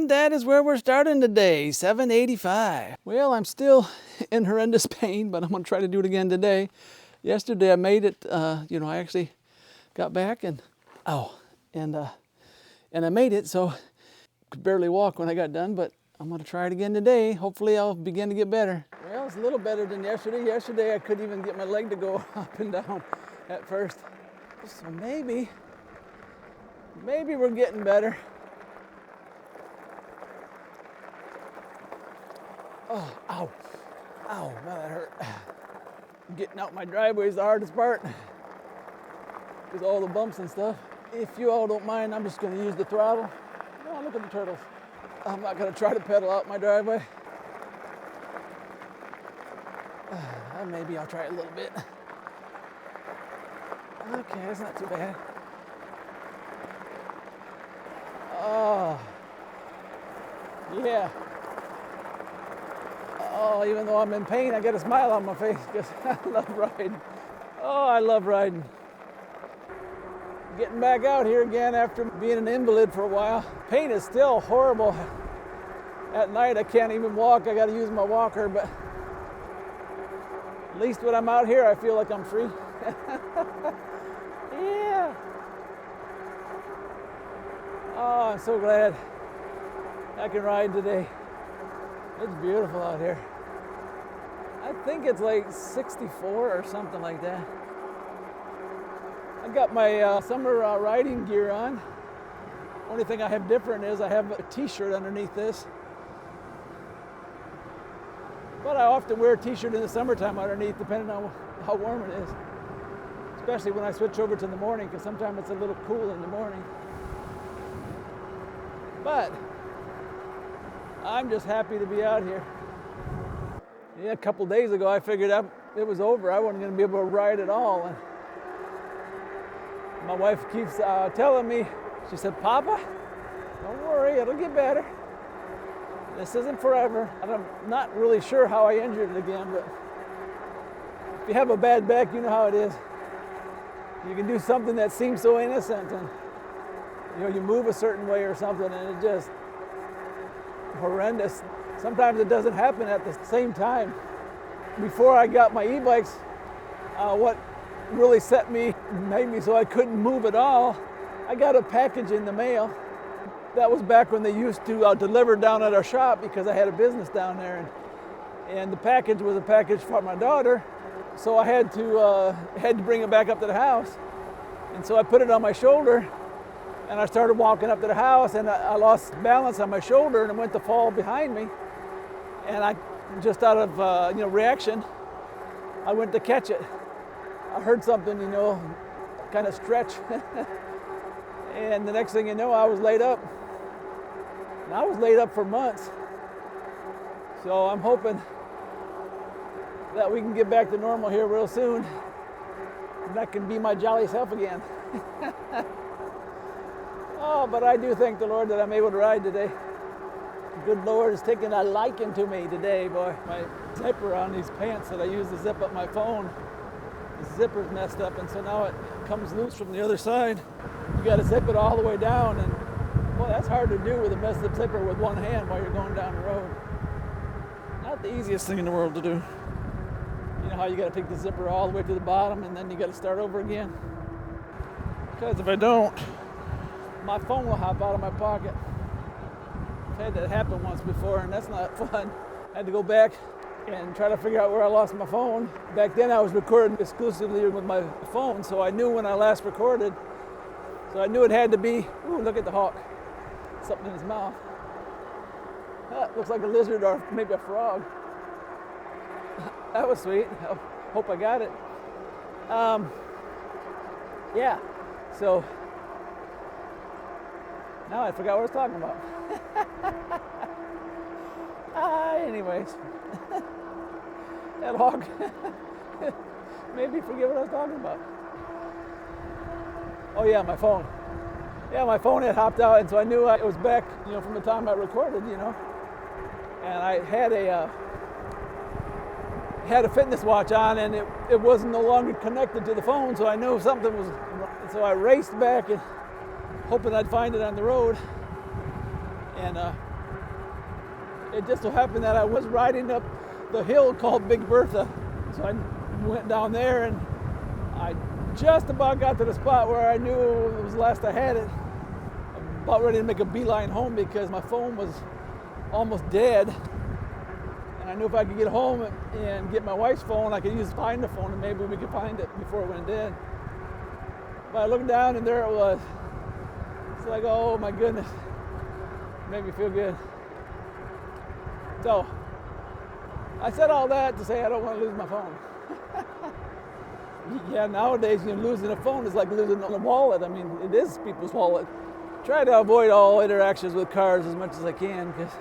And that is where we're starting today, 785. Well, I'm still in horrendous pain, but I'm gonna try to do it again today. Yesterday I made it, I actually got back and I made it, so I could barely walk when I got done, but I'm gonna try it again today. Hopefully I'll begin to get better. Well, it's a little better than yesterday. Yesterday I couldn't even get my leg to go up and down at first. So maybe we're getting better. Oh, ow, wow, that hurt. Getting out my driveway is the hardest part because all the bumps and stuff. If you all don't mind, I'm just going to use the throttle. Oh, look at the turtles. I'm not going to try to pedal out my driveway. Maybe I'll try it a little bit. Okay, that's not too bad. Oh, yeah. Oh, even though I'm in pain, I got a smile on my face because I love riding. Oh, I love riding. Getting back out here again after being an invalid for a while. Pain is still horrible. At night, I can't even walk. I got to use my walker, but at least when I'm out here, I feel like I'm free. Yeah. Oh, I'm so glad I can ride today. It's beautiful out here. I think it's like 64 or something like that. I got my summer riding gear on. Only thing I have different is I have a t-shirt underneath this. But I often wear a t-shirt in the summertime underneath, depending on how warm it is. Especially when I switch over to the morning, because sometimes it's a little cool in the morning. But I'm just happy to be out here. Yeah, a couple days ago I figured out it was over. I wasn't going to be able to ride at all. And my wife keeps telling me, she said, "Papa, don't worry, it'll get better. This isn't forever." And I'm not really sure how I injured it again, but if you have a bad back, you know how it is. You can do something that seems so innocent, and you move a certain way or something, and it just horrendous. Sometimes it doesn't happen at the same time. Before I got my e-bikes, what really made me so I couldn't move at all, I got a package in the mail. That was back when they used to deliver down at our shop because I had a business down there, and the package was a package for my daughter, so I had to bring it back up to the house, and so I put it on my shoulder. And I started walking up to the house, and I lost balance on my shoulder, and it went to fall behind me. And I, just out of reaction, I went to catch it. I heard something, kind of stretch, and the next thing you know, I was laid up. And I was laid up for months. So I'm hoping that we can get back to normal here real soon, and I can be my jolly self again. Oh, but I do thank the Lord that I'm able to ride today. The good Lord is taking a liking to me today, boy. My zipper on these pants that I use to zip up my phone, the zipper's messed up, and so now it comes loose from the other side. You got to zip it all the way down, and boy, that's hard to do with a messed up zipper with one hand while you're going down the road. Not the easiest thing in the world to do. You know how you got to take the zipper all the way to the bottom, and then you got to start over again? Because if I don't, my phone will hop out of my pocket. I've had that happen once before, and that's not fun. I had to go back and try to figure out where I lost my phone. Back then I was recording exclusively with my phone, so I knew when I last recorded. So I knew it had to be, ooh, look at the hawk. Something in his mouth. That looks like a lizard or maybe a frog. That was sweet. I hope I got it. Yeah, so now I forgot what I was talking about. Anyways, that hawk made me forget what I was talking about. Oh yeah, my phone. Yeah, my phone had hopped out, and so I knew it was back, from the time I recorded, And I had a fitness watch on, and it was no longer connected to the phone, so I knew something was. And so I raced back and hoping I'd find it on the road. And It just so happened that I was riding up the hill called Big Bertha. So I went down there and I just about got to the spot where I knew it was the last I had it. About ready to make a beeline home because my phone was almost dead. And I knew if I could get home and get my wife's phone, I could find the phone and maybe we could find it before it went dead. But I looked down and there it was. It's like, oh my goodness. It made me feel good. So, I said all that to say I don't want to lose my phone. Yeah, nowadays losing a phone is like losing a wallet. I mean, it is people's wallet. Try to avoid all interactions with cars as much as I can because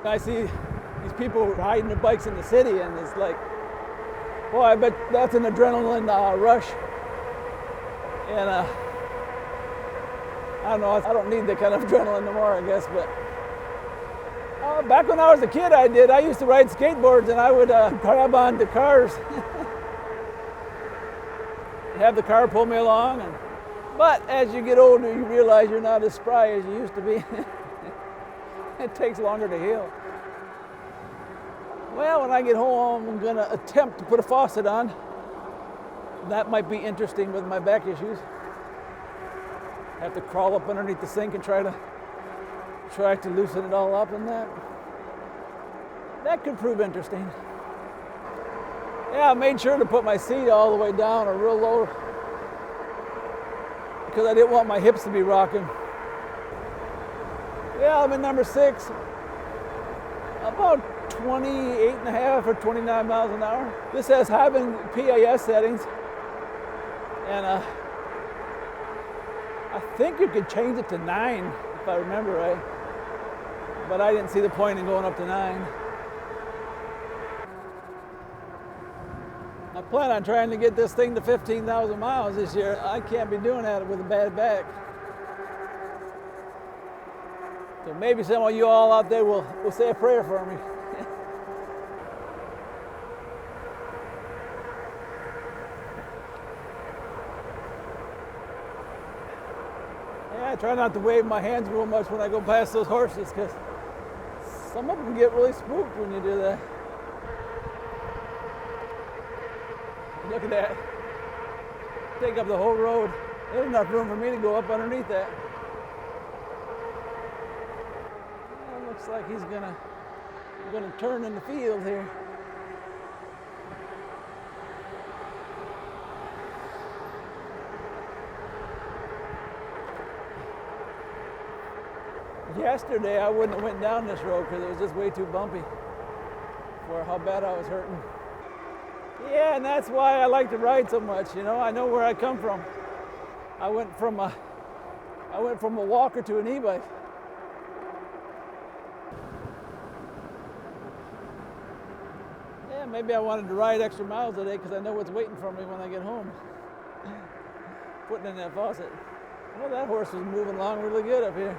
I see these people riding their bikes in the city and it's like, boy, I bet that's an adrenaline rush. And I don't know, I don't need that kind of adrenaline anymore, I guess, but back when I was a kid, I used to ride skateboards and I would grab onto cars, have the car pull me along. But as you get older, you realize you're not as spry as you used to be. It takes longer to heal. Well, when I get home, I'm gonna attempt to put a faucet on. That might be interesting with my back issues. I have to crawl up underneath the sink and try to loosen it all up, and that could prove interesting. Yeah, I made sure to put my seat all the way down or real low because I didn't want my hips to be rocking. Yeah, I'm in number 6, about 28.5 or 29 miles an hour. This has having PAS settings, and I think you could change it to 9 if I remember right, but I didn't see the point in going up to 9. I plan on trying to get this thing to 15,000 miles this year. I can't be doing that with a bad back. So maybe some of you all out there will say a prayer for me. Yeah, I try not to wave my hands real much when I go past those horses because some of them get really spooked when you do that. Look at that. Take up the whole road. There's enough room for me to go up underneath that. Well, looks like he's gonna turn in the field here. Yesterday I wouldn't have went down this road because it was just way too bumpy for how bad I was hurting. Yeah, and that's why I like to ride so much. I know where I come from. I went from a walker to an e-bike. Yeah, maybe I wanted to ride extra miles today because I know what's waiting for me when I get home. Putting in that faucet. Well, that horse was moving along really good up here.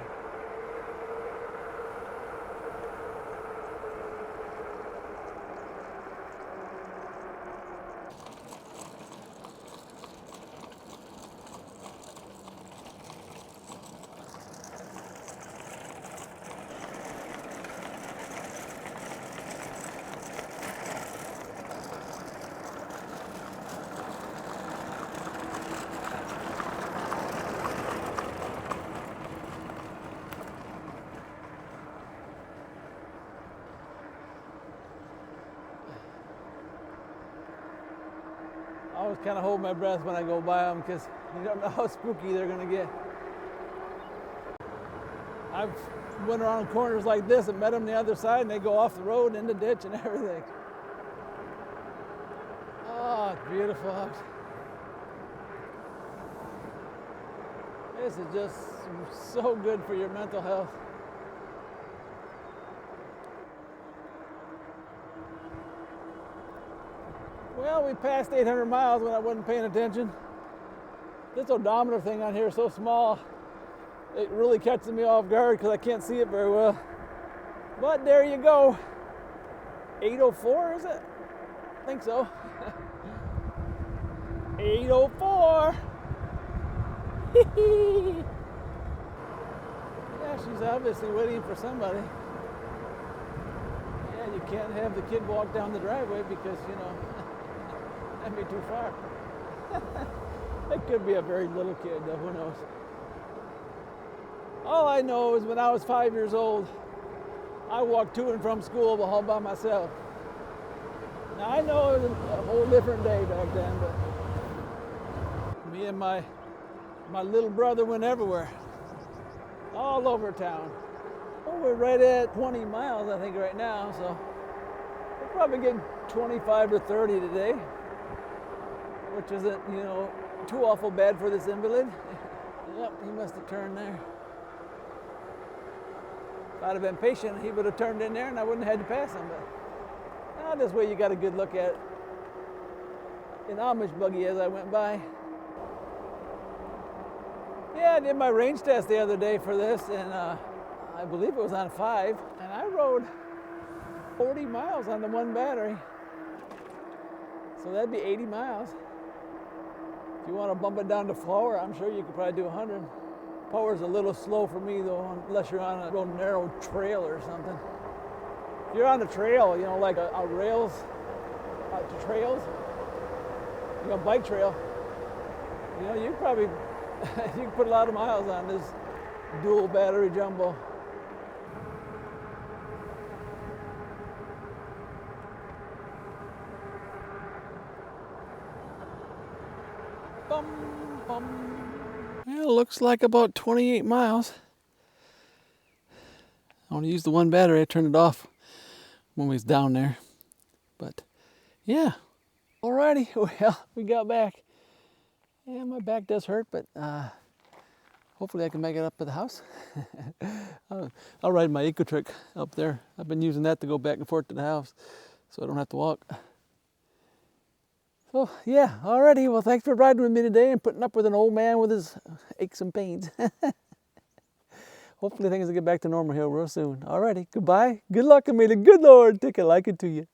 I always kind of hold my breath when I go by them because you don't know how spooky they're going to get. I've went around corners like this and met them on the other side and they go off the road in the ditch and everything. Oh, it's beautiful out. This is just so good for your mental health. Well, we passed 800 miles when I wasn't paying attention. This odometer thing on here is so small, it really catches me off guard because I can't see it very well. But there you go. 804, is it? I think so. 804. Yeah, she's obviously waiting for somebody. can't have the kid walk down the driveway because, you know, that'd be too far. It could be a very little kid, though, who knows. All I know is when I was 5 years old, I walked to and from school all by myself. Now I know it was a whole different day back then, but me and my little brother went everywhere, all over town. Well, we're right at 20 miles, I think, right now, so we're probably getting 25 or 30 today, which isn't, you know, too awful bad for this invalid. Yep, he must have turned there. If I'd have been patient, he would have turned in there and I wouldn't have had to pass him. But this way you got a good look at an Amish buggy as I went by. Yeah, I did my range test the other day for this, and I believe it was on 5, and I rode 40 miles on the one battery. So that'd be 80 miles. If you want to bump it down to power, I'm sure you could probably do 100. Power's a little slow for me though, unless you're on a real narrow trail or something. If you're on a trail, you know, like a rails, trails, you know, bike trail, you know, you probably, you can put a lot of miles on this dual battery jumbo. Bum, bum. Well, it looks like about 28 miles. I want to use the one battery. I turned it off when we was down there. But yeah, alrighty. Well, we got back. Yeah, my back does hurt, but hopefully I can make it up to the house. I'll ride my ecotric up there. I've been using that to go back and forth to the house, so I don't have to walk. So yeah, alrighty. Well, thanks for riding with me today and putting up with an old man with his aches and pains. Hopefully things will get back to normal here real soon. Alrighty, goodbye. Good luck, and may the good Lord take a liking to you.